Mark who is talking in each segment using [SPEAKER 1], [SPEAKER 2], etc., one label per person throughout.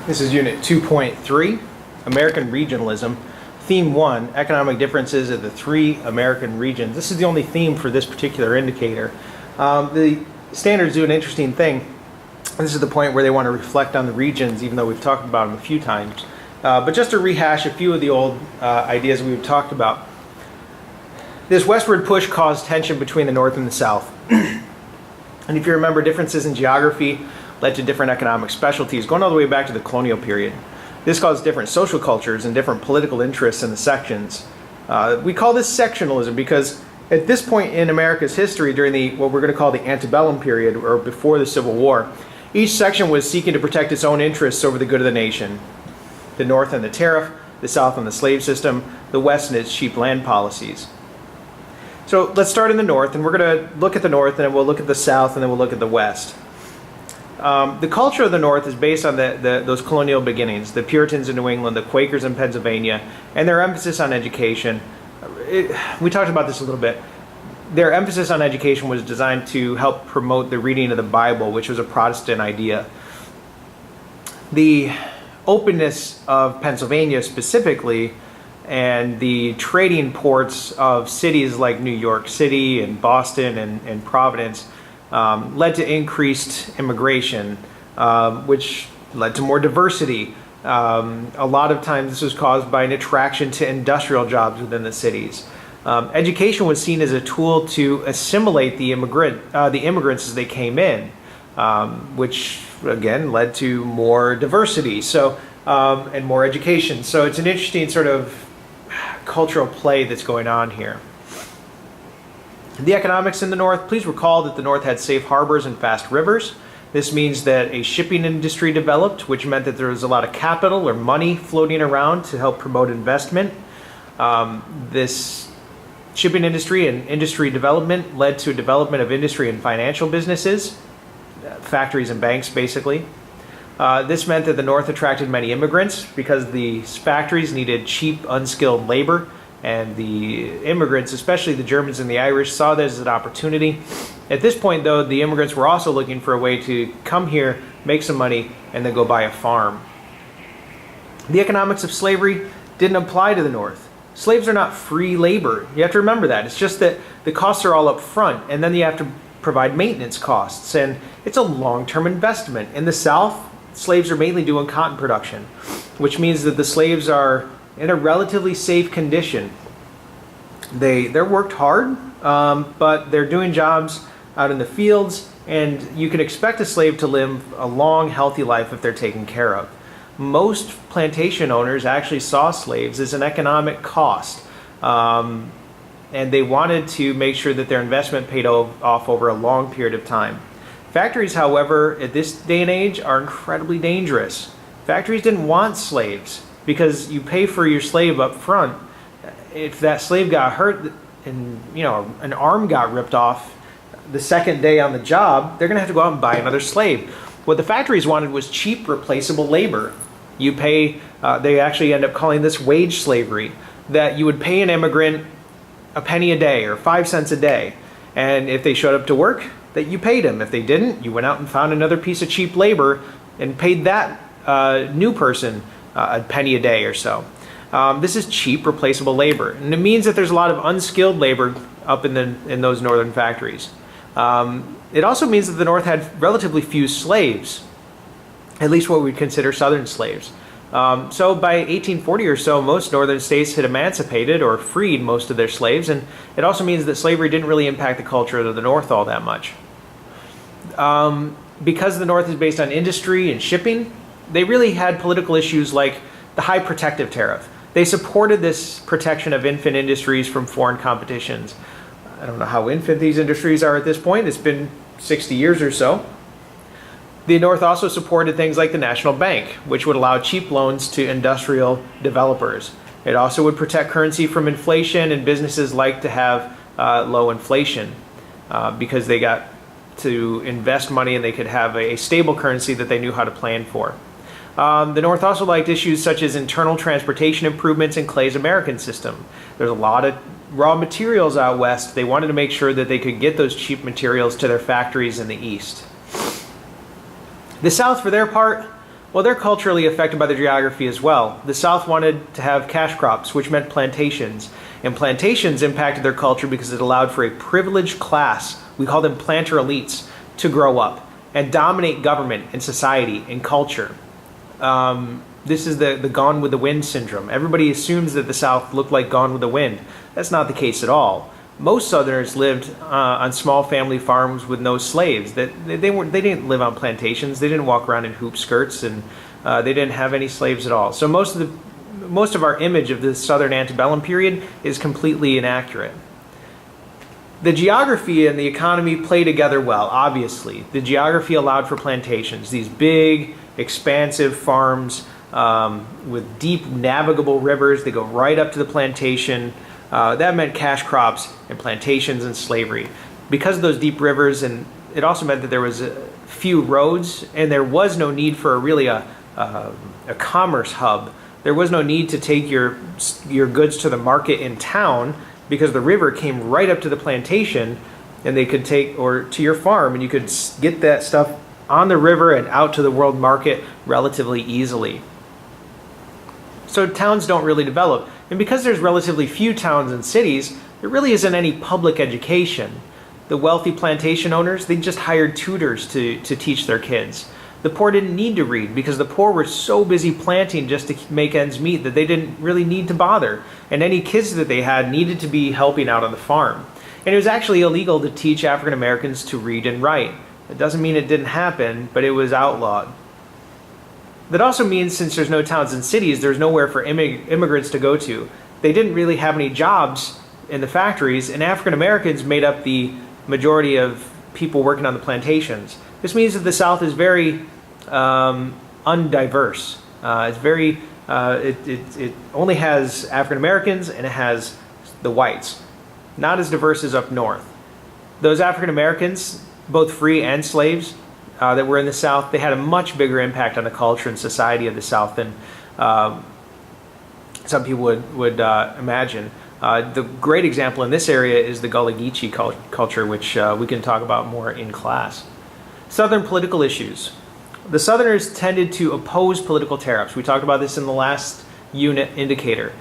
[SPEAKER 1] This is Unit 2.3, American Regionalism. Theme 1, Economic Differences of the three American regions. This is the only theme for this particular indicator. The standards do an interesting thing. This is the point where they want to reflect on the regions, even though we've talked about them a few times. But just to rehash a few of the old ideas we've talked about. This westward push caused tension between the North and the South. And if you remember, differences in geography led to different economic specialties, going all the way back to the colonial period. This caused different social cultures and different political interests in the sections. We call this sectionalism because at this point in America's history, during the what we're going to call the Antebellum period, or before the Civil War, each section was seeking to protect its own interests over the good of the nation. The North and the tariff, the South and the slave system, the West and its cheap land policies. So let's start in the North, and we're going to look at the North, and then we'll look at the South, and then we'll look at the West. The culture of the North is based on those colonial beginnings, the Puritans in New England, the Quakers in Pennsylvania, and their emphasis on education. We talked about this a little bit. Their emphasis on education was designed to help promote the reading of the Bible, which was a Protestant idea. The openness of Pennsylvania specifically, and the trading ports of cities like New York City and Boston and Providence led to increased immigration, which led to more diversity. A lot of times this was caused by an attraction to industrial jobs within the cities. Education was seen as a tool to assimilate the immigrants as they came in, which again led to more diversity and more education. So it's an interesting sort of cultural play that's going on here. The economics in the North, please recall that the North had safe harbors and fast rivers. This means that a shipping industry developed, which meant that there was a lot of capital or money floating around to help promote investment. This shipping industry and industry development led to a development of industry and financial businesses, factories and banks basically. This meant that the North attracted many immigrants because the factories needed cheap, unskilled labor, and the immigrants, especially the Germans and the Irish, saw this as an opportunity. At this point, though, the immigrants were also looking for a way to come here, make some money, and then go buy a farm. The economics of slavery didn't apply to the North. Slaves are not free labor. You have to remember that. It's just that the costs are all up front, and then you have to provide maintenance costs, and it's a long-term investment. In the South, slaves are mainly doing cotton production, which means that the slaves are in a relatively safe condition. They're worked hard, but they're doing jobs out in the fields, and you can expect a slave to live a long, healthy life if they're taken care of. Most plantation owners actually saw slaves as an economic cost, and they wanted to make sure that their investment paid off over a long period of time. Factories, however, at this day and age are incredibly dangerous. Factories didn't want slaves because you pay for your slave up front. If that slave got hurt and an arm got ripped off the second day on the job, they're going to have to go out and buy another slave. What the factories wanted was cheap, replaceable labor. You pay, they actually end up calling this wage slavery, that you would pay an immigrant a penny a day or 5 cents a day. And if they showed up to work, that you paid them. If they didn't, you went out and found another piece of cheap labor and paid that new person a penny a day or so. This is cheap, replaceable labor, and it means that there's a lot of unskilled labor up in those northern factories. It also means that the North had relatively few slaves, at least what we'd consider southern slaves. So by 1840 or so, most northern states had emancipated or freed most of their slaves, and it also means that slavery didn't really impact the culture of the North all that much. Because the North is based on industry and shipping, they really had political issues like the high protective tariff. They supported this protection of infant industries from foreign competitions. I don't know how infant these industries are at this point. It's been 60 years or so. The North also supported things like the National Bank, which would allow cheap loans to industrial developers. It also would protect currency from inflation, and businesses like to have low inflation because they got to invest money and they could have a stable currency that they knew how to plan for. The North also liked issues such as internal transportation improvements in Clay's American system. There's a lot of raw materials out west. They wanted to make sure that they could get those cheap materials to their factories in the east. The South, for their part, Well, they're culturally affected by the geography as well. The South wanted to have cash crops, which meant plantations. And plantations impacted their culture because it allowed for a privileged class, we call them planter elites, to grow up and dominate government and society and culture. This is the Gone with the Wind syndrome. Everybody assumes that the South looked like Gone with the Wind. That's not the case at all. Most Southerners lived on small family farms with no slaves. They didn't live on plantations. They didn't walk around in hoop skirts, and they didn't have any slaves at all. So most of our image of the Southern Antebellum period is completely inaccurate. The geography and the economy play together well, obviously. The geography allowed for plantations, these big, expansive farms with deep navigable rivers. They go right up to the plantation. That meant cash crops and plantations and slavery. Because of those deep rivers, and it also meant that there was a few roads, and there was no need for a commerce hub. There was no need to take your goods to the market in town, because the river came right up to the plantation, and they could take, or to your farm, and you could get that stuff on the river and out to the world market relatively easily. So towns don't really develop. And because there's relatively few towns and cities, there really isn't any public education. The wealthy plantation owners, they just hired tutors to teach their kids. The poor didn't need to read because the poor were so busy planting just to make ends meet that they didn't really need to bother. And any kids that they had needed to be helping out on the farm. And it was actually illegal to teach African Americans to read and write. It doesn't mean it didn't happen, but it was outlawed. That also means since there's no towns and cities, there's nowhere for immigrants to go to. They didn't really have any jobs in the factories, and African Americans made up the majority of people working on the plantations. This means that the South is very undiverse. It only has African Americans and it has the whites. Not as diverse as up north. Those African Americans, both free and slaves, that were in the South, they had a much bigger impact on the culture and society of the South than some people would imagine. The great example in this area is the Gullah Geechee culture, which we can talk about more in class. Southern political issues. The Southerners tended to oppose political tariffs. We talked about this in the last unit indicator.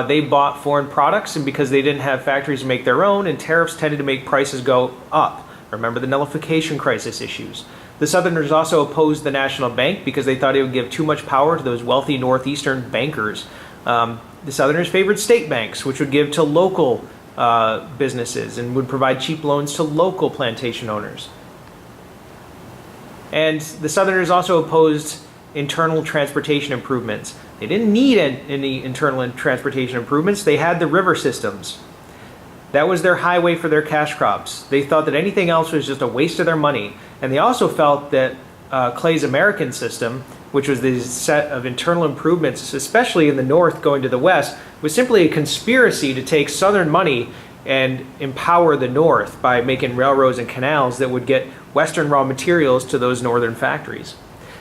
[SPEAKER 1] They bought foreign products, and because they didn't have factories to make their own, and tariffs tended to make prices go up. Remember the nullification crisis issues. The Southerners also opposed the national bank because they thought it would give too much power to those wealthy northeastern bankers. The Southerners favored state banks, which would give to local businesses and would provide cheap loans to local plantation owners. And the Southerners also opposed internal transportation improvements. They didn't need any internal transportation improvements. They had the river systems. That was their highway for their cash crops. They thought that anything else was just a waste of their money. And they also felt that Clay's American system, which was the set of internal improvements, especially in the North going to the West, was simply a conspiracy to take Southern money and empower the North by making railroads and canals that would get Western raw materials to those Northern factories.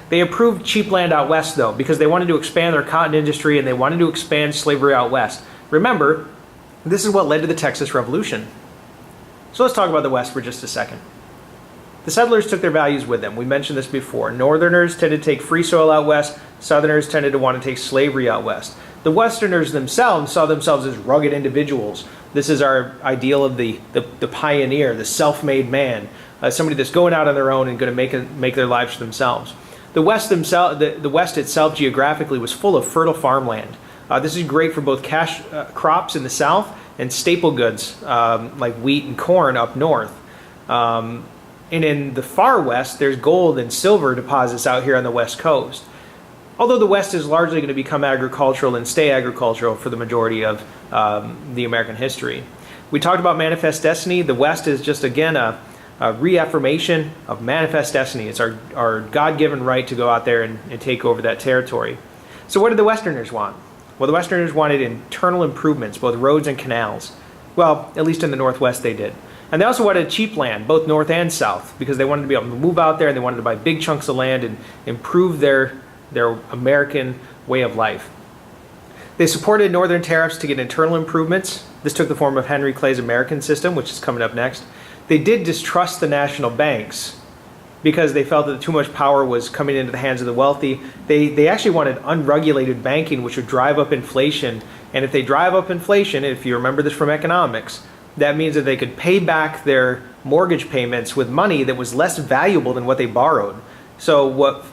[SPEAKER 1] They approved cheap land out West, though, because they wanted to expand their cotton industry and they wanted to expand slavery out West. Remember, this is what led to the Texas Revolution. So let's talk about the West for just a second. The settlers took their values with them. We mentioned this before. Northerners tended to take free soil out West. Southerners tended to want to take slavery out West. The Westerners themselves saw themselves as rugged individuals. This is our ideal of the pioneer, the self-made man, somebody that's going out on their own and going to make their lives for themselves. The West itself geographically was full of fertile farmland. This is great for both cash crops in the South and staple goods like wheat and corn up north. And in the far West, there's gold and silver deposits out here on the West Coast. Although the West is largely going to become agricultural and stay agricultural for the majority of the American history. We talked about manifest destiny. The West is just, again, a reaffirmation of manifest destiny. It's our God-given right to go out there and take over that territory. So what did the Westerners want? Well, the Westerners wanted internal improvements, both roads and canals. Well, at least in the Northwest they did. And they also wanted cheap land, both North and South, because they wanted to be able to move out there and they wanted to buy big chunks of land and improve their American way of life. They supported Northern tariffs to get internal improvements. This took the form of Henry Clay's American system, which is coming up next. They did distrust the national banks because they felt that too much power was coming into the hands of the wealthy. They actually wanted unregulated banking, which would drive up inflation. And if they drive up inflation, if you remember this from economics, that means that they could pay back their mortgage payments with money that was less valuable than what they borrowed. So what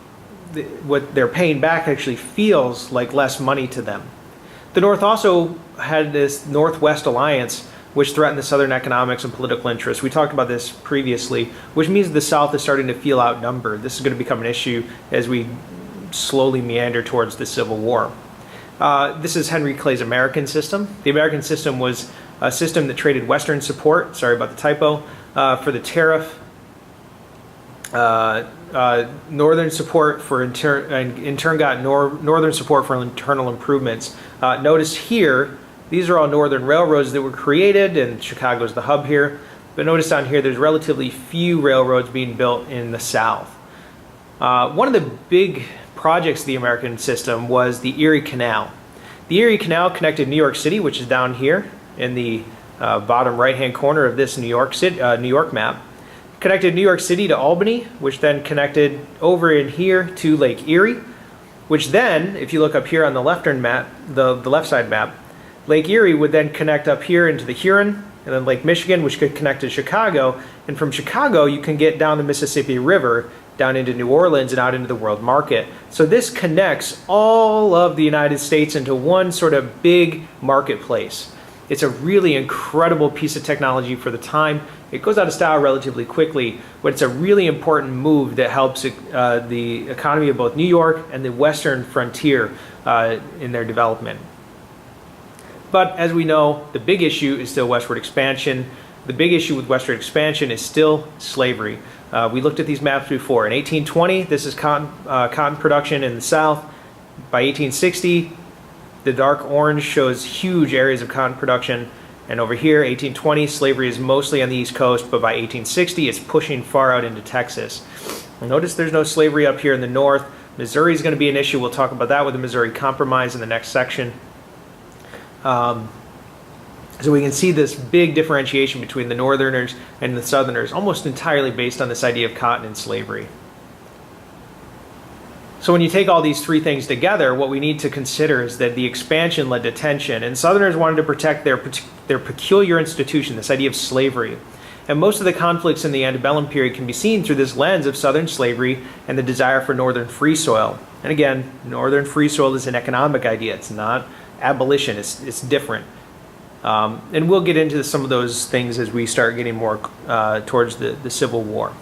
[SPEAKER 1] they're paying back actually feels like less money to them. The North also had this Northwest Alliance, which threatened the Southern economics and political interests. We talked about this previously, which means the South is starting to feel outnumbered. This is going to become an issue as we slowly meander towards the Civil War. This is Henry Clay's American system. The American system was a system that traded Western support, sorry about the typo, for the tariff, Northern support for in turn got Northern support for internal improvements. Notice here, these are all Northern railroads that were created, and Chicago's the hub here. But notice down here, there's relatively few railroads being built in the South. One of the big projects of the American system was the Erie Canal. The Erie Canal connected New York City, which is down here in the bottom right-hand corner of this New York map. Connected New York City to Albany, which then connected over in here to Lake Erie, which then, if you look up here on the left-hand map, the left side map, Lake Erie would then connect up here into the Huron, and then Lake Michigan, which could connect to Chicago. And from Chicago, you can get down the Mississippi River, down into New Orleans and out into the world market. So this connects all of the United States into one sort of big marketplace. It's a really incredible piece of technology for the time. It goes out of style relatively quickly, but it's a really important move that helps the economy of both New York and the western frontier in their development. But as we know, the big issue is still westward expansion. The big issue with westward expansion is still slavery. We looked at these maps before. In 1820, this is cotton production in the South. By 1860, the dark orange shows huge areas of cotton production. And over here, 1820, slavery is mostly on the East Coast, but by 1860, it's pushing far out into Texas. Notice there's no slavery up here in the North. Missouri is going to be an issue. We'll talk about that with the Missouri Compromise in the next section. So we can see this big differentiation between the Northerners and the Southerners, almost entirely based on this idea of cotton and slavery. So when you take all these three things together, what we need to consider is that the expansion led to tension, and Southerners wanted to protect their peculiar institution, this idea of slavery. And most of the conflicts in the Antebellum period can be seen through this lens of Southern slavery and the desire for Northern free soil. And again, Northern free soil is an economic idea. It's not abolition. It's different. And we'll get into some of those things as we start getting more towards the Civil War.